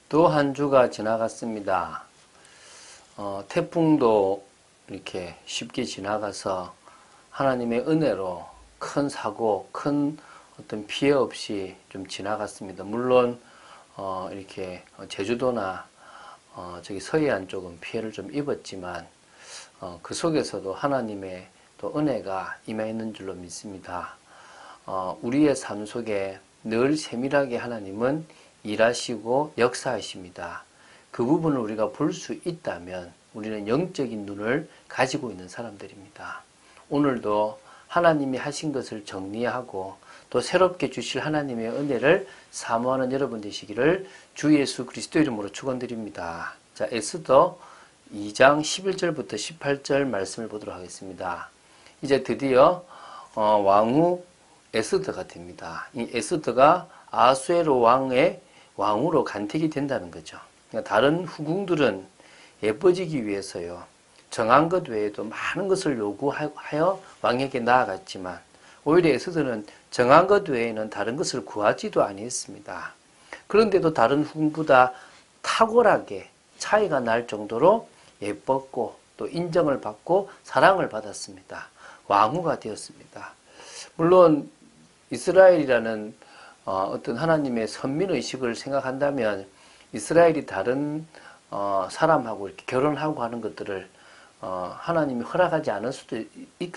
또 한 주가 지나갔습니다. 태풍도 이렇게 쉽게 지나가서 하나님의 은혜로 큰 사고, 큰 어떤 피해 없이 좀 지나갔습니다. 물론 이렇게 제주도나 저기 서해안 쪽은 피해를 좀 입었지만 그 속에서도 하나님의 또 은혜가 임해있는 줄로 믿습니다. 우리의 삶 속에 늘 세밀하게 하나님은 일하시고 역사하십니다. 그 부분을 우리가 볼 수 있다면 우리는 영적인 눈을 가지고 있는 사람들입니다. 오늘도 하나님이 하신 것을 정리하고 또 새롭게 주실 하나님의 은혜를 사모하는 여러분 되시기를 주 예수 그리스도 이름으로 축원드립니다. 자, 에스더 2장 11절부터 18절 말씀을 보도록 하겠습니다. 이제 드디어 왕후 에스더가 됩니다. 이 에스더가 아수에로 왕의 왕으로 간택이 된다는 거죠. 그러니까 다른 후궁들은 예뻐지기 위해서요, 정한 것 외에도 많은 것을 요구하여 왕에게 나아갔지만 오히려 에스더는 정한 것 외에는 다른 것을 구하지도 아니했습니다. 그런데도 다른 후궁보다 탁월하게 차이가 날 정도로 예뻤고 또 인정을 받고 사랑을 받았습니다. 왕후가 되었습니다. 물론 이스라엘이라는 어떤 하나님의 선민의식을 생각한다면 이스라엘이 다른 사람하고 이렇게 결혼하고 하는 것들을 하나님이 허락하지 않을 수도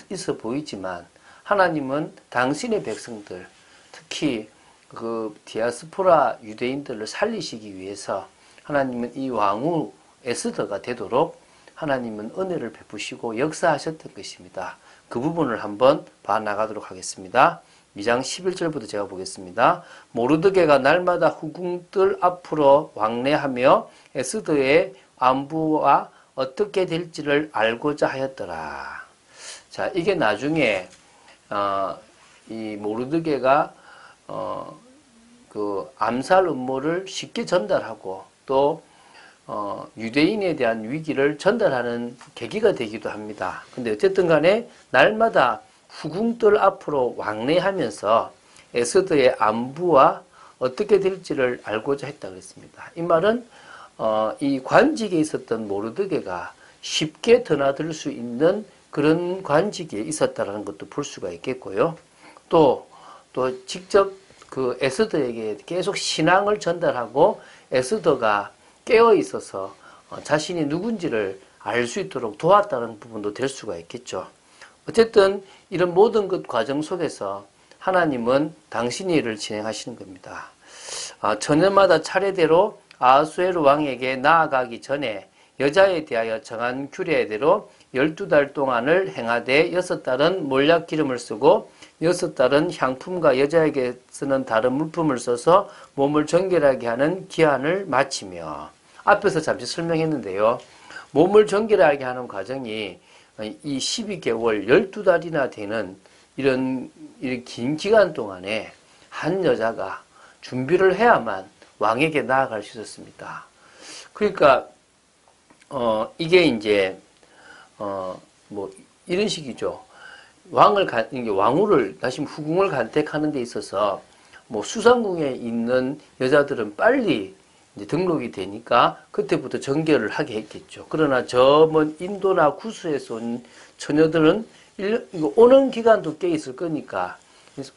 있어 보이지만 하나님은 당신의 백성들, 특히 그 디아스포라 유대인들을 살리시기 위해서 하나님은 이 왕후 에스더가 되도록 하나님은 은혜를 베푸시고 역사하셨던 것입니다. 그 부분을 한번 봐나가도록 하겠습니다. 2장 11절부터 제가 보겠습니다. 모르드게가 날마다 후궁들 앞으로 왕래하며 에스더의 안부와 어떻게 될지를 알고자 하였더라. 자, 이게 나중에 이 모르드게가 그 암살 음모를 쉽게 전달하고 또 유대인에 대한 위기를 전달하는 계기가 되기도 합니다. 근데 어쨌든 간에 날마다 후궁들 앞으로 왕래하면서 에스더의 안부와 어떻게 될지를 알고자 했다 그랬습니다. 이 말은 이 관직에 있었던 모르드게가 쉽게 드나들 수 있는 그런 관직에 있었다라는 것도 볼 수가 있겠고요. 또 직접 그 에스더에게 계속 신앙을 전달하고 에스더가 깨어 있어서 자신이 누군지를 알 수 있도록 도왔다는 부분도 될 수가 있겠죠. 어쨌든 이런 모든 것 과정 속에서 하나님은 당신의 일을 진행하시는 겁니다. 처녀마다 차례대로 아하수에로 왕에게 나아가기 전에 여자에 대하여 정한 규례대로 12달 동안을 행하되 6달은 몰약 기름을 쓰고 6달은 향품과 여자에게 쓰는 다른 물품을 써서 몸을 정결하게 하는 기한을 마치며, 앞에서 잠시 설명했는데요. 몸을 정결하게 하는 과정이 이 12개월 12달이나 되는 이런 긴 기간 동안에 한 여자가 준비를 해야만 왕에게 나아갈 수 있었습니다. 그러니까 이게 이제 뭐 이런 식이죠. 왕후를 다시 후궁을 간택하는 데 있어서 뭐 수상궁에 있는 여자들은 빨리 이제 등록이 되니까 그때부터 정결을 하게 했겠죠. 그러나 저 먼 인도나 구스에서 온 처녀들은 오는 기간도 꽤 있을 거니까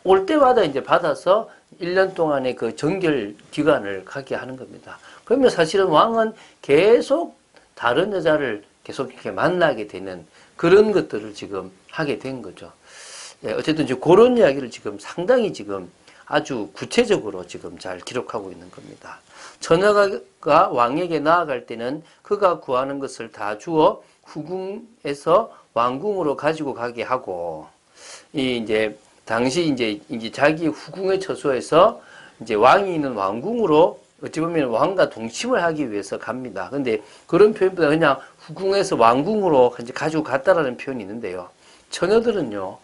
올 때마다 이제 받아서 1년 동안의 그 정결 기간을 갖게 하는 겁니다. 그러면 사실은 왕은 계속 다른 여자를 계속 이렇게 만나게 되는 그런 것들을 지금 하게 된 거죠. 네, 어쨌든 지금 그런 이야기를 지금 상당히 지금 아주 구체적으로 지금 잘 기록하고 있는 겁니다. 처녀가 왕에게 나아갈 때는 그가 구하는 것을 다 주어 후궁에서 왕궁으로 가지고 가게 하고, 이제 당시 이제 자기 후궁의 처소에서 이제 왕이 있는 왕궁으로 어찌 보면 왕과 동침을 하기 위해서 갑니다. 근데 그런 표현보다 그냥 후궁에서 왕궁으로 이제 가지고 갔다라는 표현이 있는데요. 처녀들은요,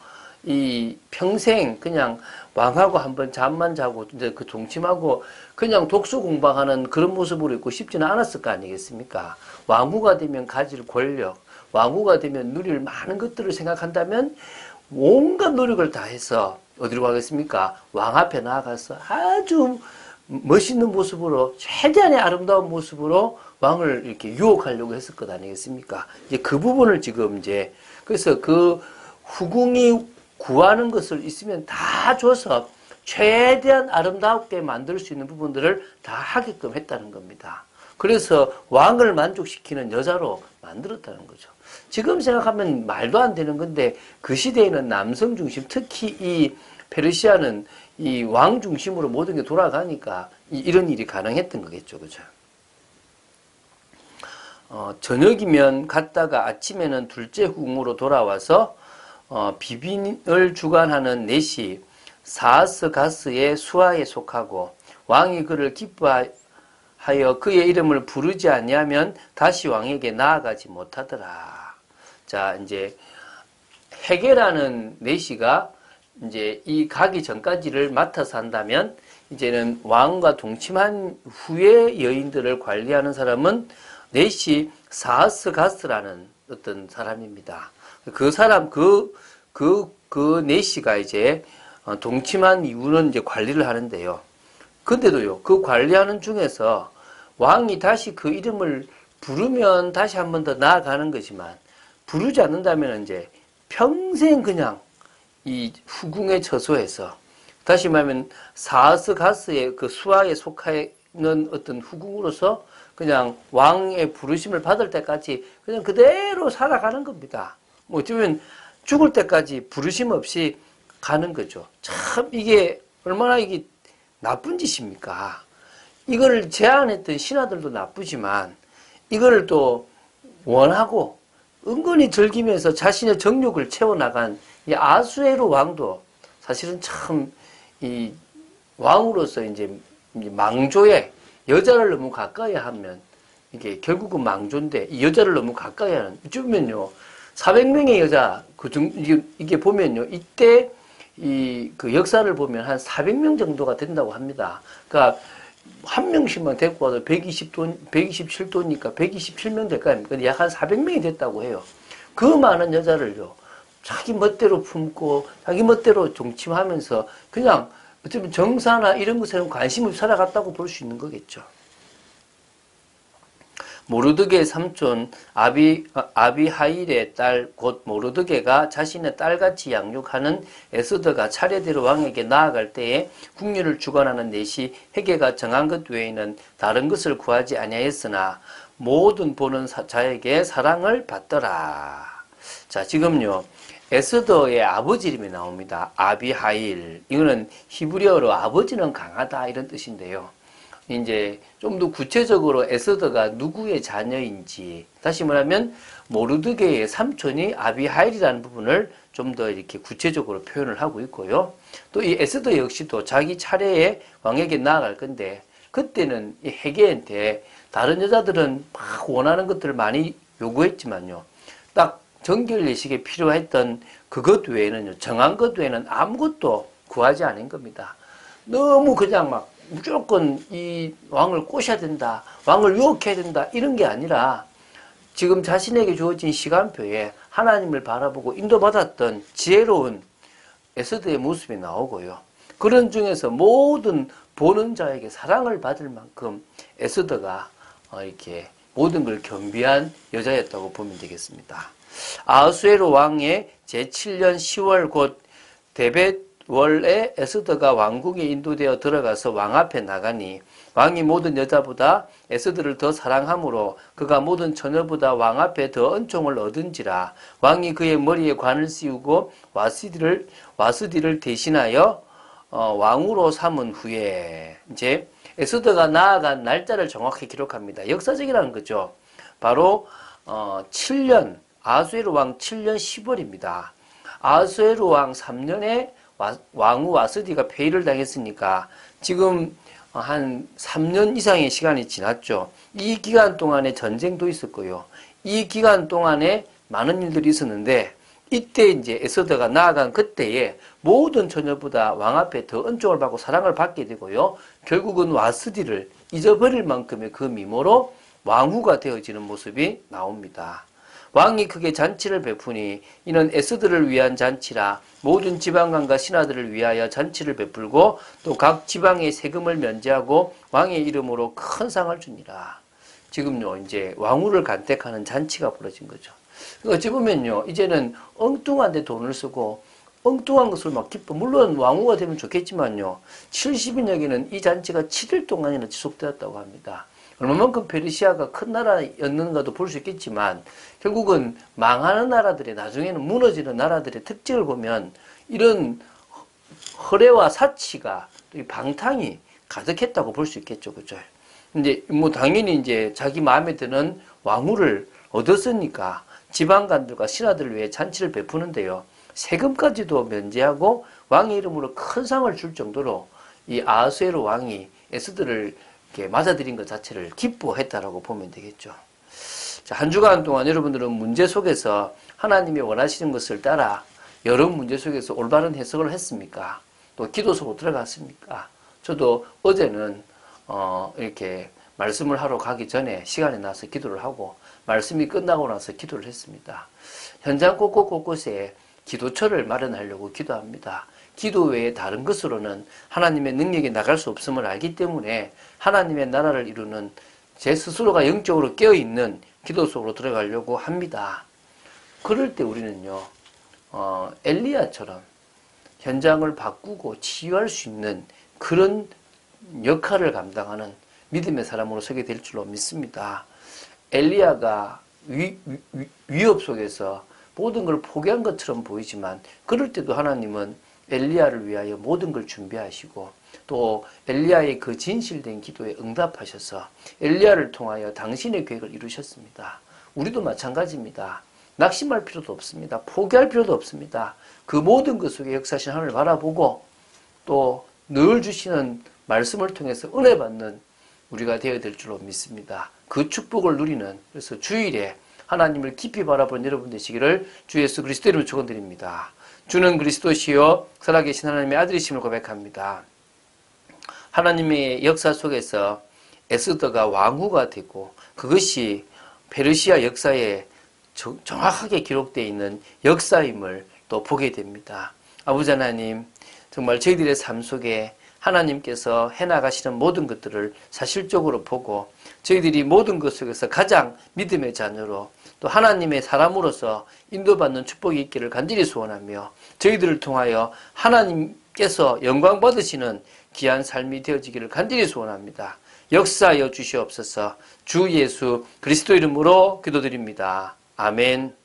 이 평생 그냥 왕하고 한번 잠만 자고 이제 그 동침하고 그냥 독서 공부하는 그런 모습으로 있고 싶지는 않았을 거 아니겠습니까? 왕후가 되면 가질 권력, 왕후가 되면 누릴 많은 것들을 생각한다면 온갖 노력을 다해서 어디로 가겠습니까? 왕 앞에 나아가서 아주 멋있는 모습으로, 최대한의 아름다운 모습으로 왕을 이렇게 유혹하려고 했을 것 아니겠습니까? 이제 그 부분을 지금 이제, 그래서 그 후궁이 구하는 것을 있으면 다 줘서 최대한 아름답게 만들 수 있는 부분들을 다 하게끔 했다는 겁니다. 그래서 왕을 만족시키는 여자로 만들었다는 거죠. 지금 생각하면 말도 안 되는 건데, 그 시대에는 남성 중심, 특히 이 페르시아는 이 왕 중심으로 모든 게 돌아가니까 이런 일이 가능했던 거겠죠. 그죠? 저녁이면 갔다가 아침에는 둘째 후궁으로 돌아와서 비빈을 주관하는 넷이 사하스 가스의 수하에 속하고, 왕이 그를 기뻐하여 그의 이름을 부르지 아니하면 다시 왕에게 나아가지 못하더라. 자, 이제 헤게라는 내시가 이제 이 가기 전까지를 맡아서 한다면, 이제는 왕과 동침한 후에 여인들을 관리하는 사람은 내시 사하스 가스라는 어떤 사람입니다. 그 사람, 그 내시가 이제 동침한 이후는 이제 관리를 하는데요. 근데도요, 그 관리하는 중에서 왕이 다시 그 이름을 부르면 다시 한 번 더 나아가는 거지만, 부르지 않는다면 이제 평생 그냥 이 후궁에 처소해서, 다시 말하면 사하스 가스의 그 수하에 속하는 어떤 후궁으로서 그냥 왕의 부르심을 받을 때까지 그냥 그대로 살아가는 겁니다. 뭐 어쩌면 죽을 때까지 부르심 없이 가는 거죠. 참 이게 얼마나 이게 나쁜 짓입니까? 이걸 제안했던 신하들도 나쁘지만, 이걸 또 원하고 은근히 즐기면서 자신의 정욕을 채워나간 이 아수에로 왕도 사실은 참 이 왕으로서 이제 망조에, 여자를 너무 가까이 하면 이게 결국은 망조인데, 이 여자를 너무 가까이 하는, 어쩌면요 400명의 여자, 이게 보면요 이때 그 역사를 보면 한 400명 정도가 된다고 합니다. 그러니까 한 명씩만 데리고 와도 127도니까 127명 될 거 아닙니까? 약 한 400명이 됐다고 해요. 그 많은 여자를요, 자기 멋대로 품고, 자기 멋대로 동침하면서 그냥 어쩌면 정사나 이런 것에는 관심 없이 살아갔다고 볼 수 있는 거겠죠. 모르드게의 삼촌 아비하일의 딸 곧 모르드게가 자신의 딸같이 양육하는 에스더가 차례대로 왕에게 나아갈 때에 궁녀를 주관하는 넷이 헤게가 정한 것 외에는 다른 것을 구하지 아니하였으나 모든 보는 자에게 사랑을 받더라. 자, 지금요 에스더의 아버지 이름이 나옵니다. 아비하일. 이거는 히브리어로 아버지는 강하다 이런 뜻인데요. 이제 좀 더 구체적으로 에스더가 누구의 자녀인지, 다시 말하면 모르드게의 삼촌이 아비하일이라는 부분을 좀 더 이렇게 구체적으로 표현을 하고 있고요. 또 이 에스더 역시도 자기 차례에 왕에게 나아갈 건데, 그때는 이 헤게한테 다른 여자들은 막 원하는 것들을 많이 요구했지만요, 딱 정결 예식에 필요했던 그것 외에는요, 정한 것 외에는 아무것도 구하지 않은 겁니다. 너무 그냥 막 무조건 이 왕을 꼬셔야 된다, 왕을 유혹해야 된다, 이런 게 아니라 지금 자신에게 주어진 시간표에 하나님을 바라보고 인도받았던 지혜로운 에스더의 모습이 나오고요. 그런 중에서 모든 보는 자에게 사랑을 받을 만큼 에스더가 이렇게 모든 걸 겸비한 여자였다고 보면 되겠습니다. 아하수에로 왕의 제7년 10월 곧 데벳월에 에스더가 왕궁에 인도되어 들어가서 왕 앞에 나가니, 왕이 모든 여자보다 에스더를 더 사랑하므로 그가 모든 처녀보다 왕 앞에 더恩寵을 얻은지라. 왕이 그의 머리에 관을 씌우고 와스디를 대신하여 왕으로 삼은 후에, 이제 에스더가 나아간 날짜를 정확히 기록합니다. 역사적이라는 거죠. 바로 7년, 아하수에로 왕 7년 10월입니다. 아하수에로 왕 3년에 왕후 와스디가 폐위를 당했으니까 지금 한 3년 이상의 시간이 지났죠. 이 기간 동안에 전쟁도 있었고요. 이 기간 동안에 많은 일들이 있었는데, 이때 이제 에스더가 나아간 그때에 모든 처녀보다 왕 앞에 더恩寵을 받고 사랑을 받게 되고요. 결국은 와스디를 잊어버릴 만큼의 그 미모로 왕후가 되어지는 모습이 나옵니다. 왕이 크게 잔치를 베푸니 이는 에스더를 위한 잔치라. 모든 지방관과 신하들을 위하여 잔치를 베풀고 또 각 지방의 세금을 면제하고 왕의 이름으로 큰 상을 주니라. 지금요 이제 왕후를 간택하는 잔치가 벌어진 거죠. 어찌 보면요 이제는 엉뚱한 데 돈을 쓰고 엉뚱한 것을 막 기뻐. 물론 왕후가 되면 좋겠지만요 70인에게는 이 잔치가 7일 동안이나 지속되었다고 합니다. 얼마만큼 페르시아가 큰 나라였는가도 볼 수 있겠지만 결국은 망하는 나라들의 나중에는 무너지는 나라들의 특징을 보면 이런 허례와 사치가 또 이 방탕이 가득했다고 볼 수 있겠죠, 그죠? 근데 뭐 당연히 이제 자기 마음에 드는 왕후를 얻었으니까 지방관들과 신하들을 위해 잔치를 베푸는데요. 세금까지도 면제하고 왕의 이름으로 큰 상을 줄 정도로 이 아하수에로 왕이 에스더를 이렇게 맞아들인 것 자체를 기뻐했다라고 보면 되겠죠. 자, 한 주간 동안 여러분들은 문제 속에서 하나님이 원하시는 것을 따라 여러 문제 속에서 올바른 해석을 했습니까? 또 기도 속으로 들어갔습니까? 저도 어제는 이렇게 말씀을 하러 가기 전에 시간이 나서 기도를 하고 말씀이 끝나고 나서 기도를 했습니다. 현장 곳곳에 기도처를 마련하려고 기도합니다. 기도 외에 다른 것으로는 하나님의 능력이 나갈 수 없음을 알기 때문에 하나님의 나라를 이루는 제 스스로가 영적으로 깨어있는 기도 속으로 들어가려고 합니다. 그럴 때 우리는요, 엘리야처럼 현장을 바꾸고 치유할 수 있는 그런 역할을 감당하는 믿음의 사람으로 서게 될 줄로 믿습니다. 엘리야가 위협 속에서 모든 걸 포기한 것처럼 보이지만 그럴 때도 하나님은 엘리야를 위하여 모든 걸 준비하시고 또 엘리야의 그 진실된 기도에 응답하셔서 엘리야를 통하여 당신의 계획을 이루셨습니다. 우리도 마찬가지입니다. 낙심할 필요도 없습니다. 포기할 필요도 없습니다. 그 모든 것 속에 역사하신 하나님을 바라보고 또 늘 주시는 말씀을 통해서 은혜 받는 우리가 되어야 될 줄로 믿습니다. 그 축복을 누리는, 그래서 주일에 하나님을 깊이 바라보는 여러분 되시기를 주 예수 그리스도 이름으로 축원드립니다. 주는 그리스도시요 살아계신 하나님의 아들이심을 고백합니다. 하나님의 역사 속에서 에스더가 왕후가 되고 그것이 페르시아 역사에 정확하게 기록되어 있는 역사임을 또 보게 됩니다. 아버지 하나님, 정말 저희들의 삶 속에 하나님께서 해나가시는 모든 것들을 사실적으로 보고 저희들이 모든 것 속에서 가장 믿음의 자녀로 또 하나님의 사람으로서 인도받는 축복이 있기를 간절히 소원하며 저희들을 통하여 하나님께서 영광 받으시는 귀한 삶이 되어지기를 간절히 소원합니다. 역사하여 주시옵소서. 주 예수 그리스도 이름으로 기도드립니다. 아멘.